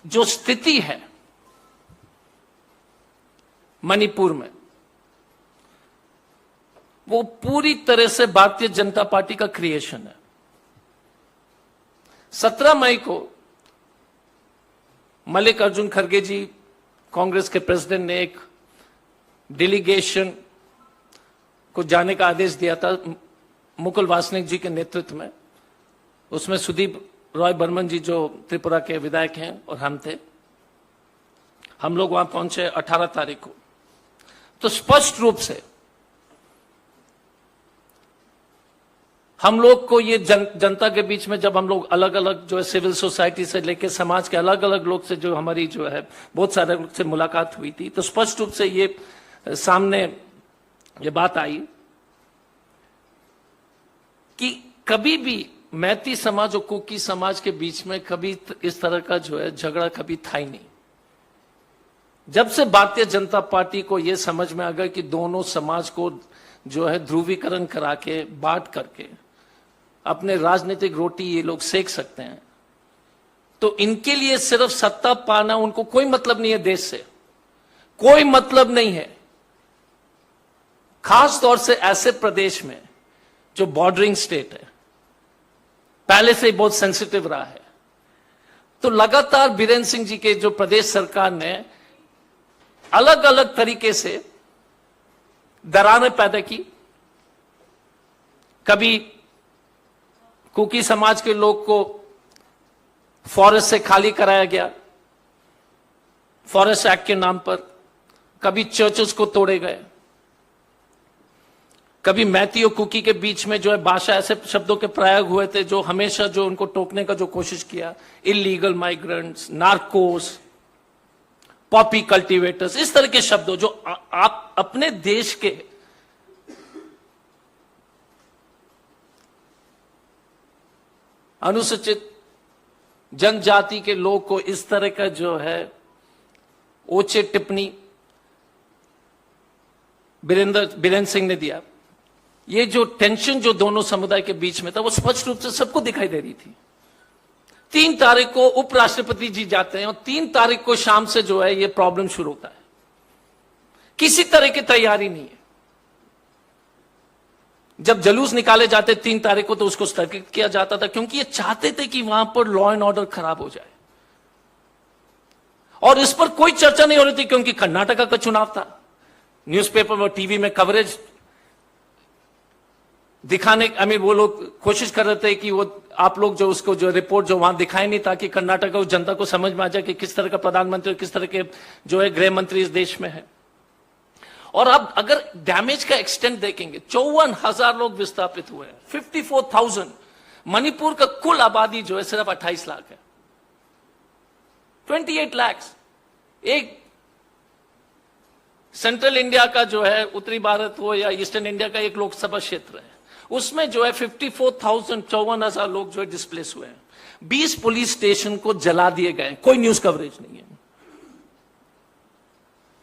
जो स्थिति है मणिपुर में, वो पूरी तरह से भारतीय जनता पार्टी का क्रिएशन है। 17 मई को मल्लिकार्जुन खड़गे जी, कांग्रेस के प्रेसिडेंट, ने एक डेलीगेशन को जाने का आदेश दिया था मुकुल वासनिक जी के नेतृत्व में। उसमें सुदीप रॉय बर्मन जी जो त्रिपुरा के विधायक हैं और हम थे। हम लोग वहां पहुंचे 18 तारीख को। तो स्पष्ट रूप से हम लोग को ये जनता के बीच में, जब हम लोग अलग अलग जो है सिविल सोसाइटी से लेकर समाज के अलग अलग लोग से जो हमारी जो है बहुत सारे लोग से मुलाकात हुई थी, तो स्पष्ट रूप से ये सामने ये बात आई कि कभी भी मैती समाज और कुकी समाज के बीच में कभी इस तरह का जो है झगड़ा कभी था ही नहीं। जब से भारतीय जनता पार्टी को यह समझ में आ गया कि दोनों समाज को जो है ध्रुवीकरण करा के बांट करके अपने राजनीतिक रोटी ये लोग सेक सकते हैं, तो इनके लिए सिर्फ सत्ता पाना, उनको कोई मतलब नहीं है, देश से कोई मतलब नहीं है। खास तौर से ऐसे प्रदेश में जो बॉर्डरिंग स्टेट है, पहले से ही बहुत सेंसिटिव रहा है। तो लगातार बीरेन सिंह जी के जो प्रदेश सरकार ने अलग अलग तरीके से दरारें पैदा की। कभी कुकी समाज के लोग को फॉरेस्ट से खाली कराया गया फॉरेस्ट एक्ट के नाम पर, कभी चर्चेस को तोड़े गए, कभी मैती और कुकी के बीच में जो है भाषा ऐसे शब्दों के प्रयोग हुए थे जो हमेशा जो उनको टोकने का जो कोशिश किया, illegal migrants, Narcos, Poppy cultivators, इस तरह के शब्दों जो आप अपने देश के अनुसूचित जनजाति के लोग को इस तरह का जो है ओछे टिप्पणी बीरेन सिंह ने दिया। ये जो टेंशन जो दोनों समुदाय के बीच में था वो स्पष्ट रूप से सबको दिखाई दे रही थी। 3 तारीख को उपराष्ट्रपति जी जाते हैं और 3 तारीख को शाम से जो है ये प्रॉब्लम शुरू होता है। किसी तरह की तैयारी नहीं है। जब जुलूस निकाले जाते 3 तारीख को तो उसको स्थगित किया जाता था, क्योंकि ये चाहते थे कि वहां पर लॉ एंड ऑर्डर खराब हो जाए। और इस पर कोई चर्चा नहीं हो रही थी क्योंकि कर्नाटका का चुनाव था। न्यूज़पेपर और टीवी में कवरेज दिखाने, वो लोग कोशिश कर रहे थे कि वो आप लोग जो उसको जो रिपोर्ट जो वहां दिखाए नहीं, ताकि कर्नाटक को जनता को समझ में आ जाए कि किस तरह का प्रधानमंत्री, किस तरह के जो है गृह मंत्री इस देश में है। और अब अगर डैमेज का एक्सटेंट देखेंगे, 54,000 लोग विस्थापित हुए हैं, 54,000। मणिपुर का कुल आबादी जो है सिर्फ 28 लाख है, 28 लाख। एक सेंट्रल इंडिया का जो है उत्तरी भारत हो या ईस्टर्न इंडिया का एक लोकसभा क्षेत्र है, उसमें जो है 54,000 लोग जो है डिस्प्लेस हुए हैं। 20 पुलिस स्टेशन को जला दिए गए, कोई न्यूज कवरेज नहीं है।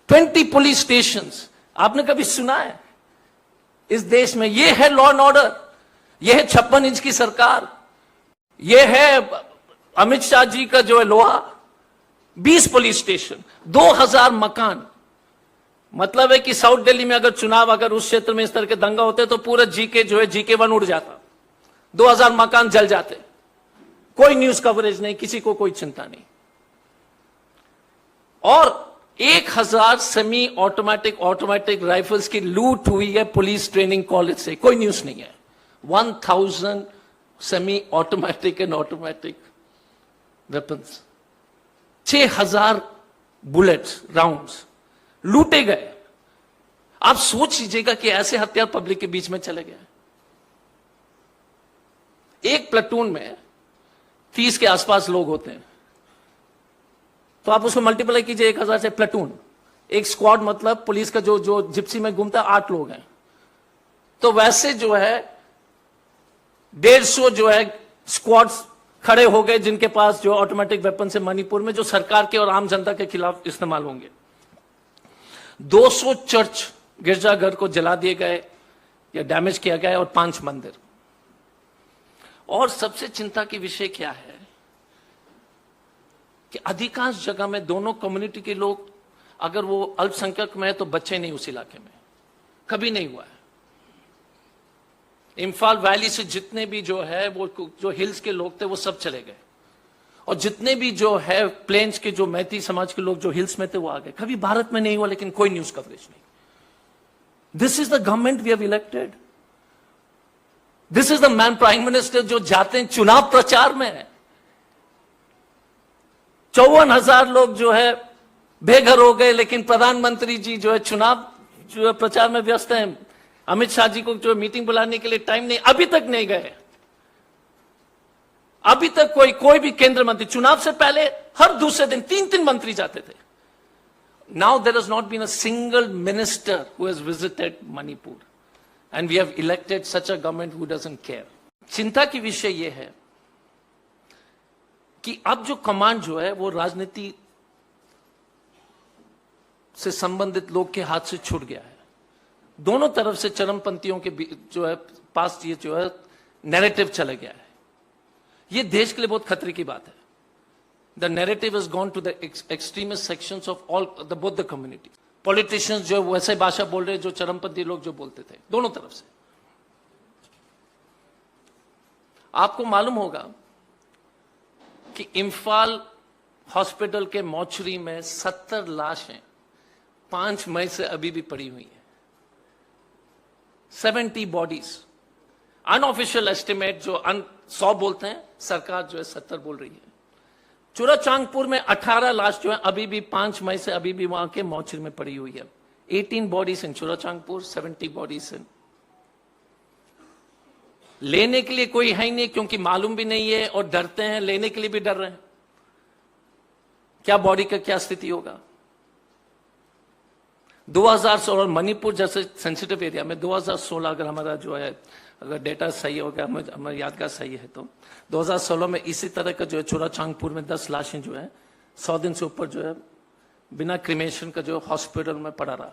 20 पुलिस स्टेशन, आपने कभी सुना है इस देश में? ये है लॉ एंड ऑर्डर, ये है 56 इंच की सरकार, ये है अमित शाह जी का जो है लोहा। 20 पुलिस स्टेशन, 2000 मकान। मतलब है कि साउथ दिल्ली में अगर चुनाव, अगर उस क्षेत्र में इस तरह के दंगा होते तो पूरा जीके जो है जीके 1 उड़ जाता, 2000 मकान जल जाते। कोई न्यूज कवरेज नहीं, किसी को कोई चिंता नहीं। और 1000 सेमी ऑटोमेटिक राइफल्स की लूट हुई है पुलिस ट्रेनिंग कॉलेज से, कोई न्यूज नहीं है। 1000 semi automatic and automatic weapons, 6000 bullets, rounds लूटे गए। आप सोच लीजिएगा कि ऐसे हथियार पब्लिक के बीच में चले गए। एक प्लेटून में 30 के आसपास लोग होते हैं, तो आप उसको मल्टीप्लाई कीजिए 1000 से। प्लेटून, एक स्क्वाड, मतलब पुलिस का जो जिप्सी में घूमता 8 लोग हैं, तो वैसे जो है 150 जो है स्क्वाड्स खड़े हो गए जिनके पास जो ऑटोमेटिक वेपन से मणिपुर में, जो सरकार के और आम जनता के खिलाफ इस्तेमाल होंगे। 200 चर्च, गिरजाघर को जला दिए गए या डैमेज किया गया, और 5 मंदिर। और सबसे चिंता की विषय क्या है कि अधिकांश जगह में दोनों कम्युनिटी के लोग, अगर वो अल्पसंख्यक में है तो बच्चे नहीं उस इलाके में, कभी नहीं हुआ है। इम्फाल वैली से जितने भी जो है वो जो हिल्स के लोग थे वो सब चले गए, और जितने भी जो है प्लेन्स के जो मैती समाज के लोग जो हिल्स में थे वो आ गए। कभी भारत में नहीं हुआ, लेकिन कोई न्यूज कवरेज नहीं। This is the government we have elected. This is the man prime minister जो जाते हैं चुनाव प्रचार में। 54,000 लोग जो है बेघर हो गए, लेकिन प्रधानमंत्री जी जो है चुनाव जो है प्रचार में व्यस्त हैं। अमित शाह जी को जो मीटिंग बुलाने के लिए टाइम नहीं, अभी तक नहीं गए। अभी तक कोई भी केंद्र मंत्री, चुनाव से पहले हर दूसरे दिन 3-3 मंत्री जाते थे। Now there has not been a single minister who has visited Manipur, and we have elected such a government who doesn't care. चिंता की विषय यह है कि अब जो कमांड जो है वो राजनीति से संबंधित लोग के हाथ से छूट गया है। दोनों तरफ से चरमपंथियों के जो है पास ये जो है नैरेटिव चला गया है। ये देश के लिए बहुत खतरे की बात है। The narrative is gone to the extremist sections of all the both the community. Politicians जो वैसे भाषा बोल रहे जो चरमपंथी लोग जो बोलते थे, दोनों तरफ से। आपको मालूम होगा कि इम्फाल हॉस्पिटल के मॉर्चरी में 70 लाशें 5 मई से अभी भी पड़ी हुई हैं। 70 बॉडीज। अनऑफिशियल एस्टिमेट जो 100 बोलते हैं, सरकार जो है 70 बोल रही है। चुराचांदपुर में 18 लाश जो है अभी भी 5 मई से अभी भी वहां के मॉर्चरी में पड़ी हुई है। 18 bodies in Churachandpur, 70 bodies in. लेने के लिए कोई है ही नहीं, क्योंकि मालूम भी नहीं है और डरते हैं, लेने के लिए भी डर रहे हैं। क्या बॉडी का क्या स्थिति होगा। 2016 मणिपुर जैसे सेंसिटिव एरिया में 2016 अगर हमारा जो है अगर डेटा सही हो गया, हमारी यादगार सही है, तो 2016 में इसी तरह का जो है चुराचांदपुर में 10 लाशें जो है 100 दिन से ऊपर जो है बिना क्रिमेशन का जो हॉस्पिटल में पड़ा रहा।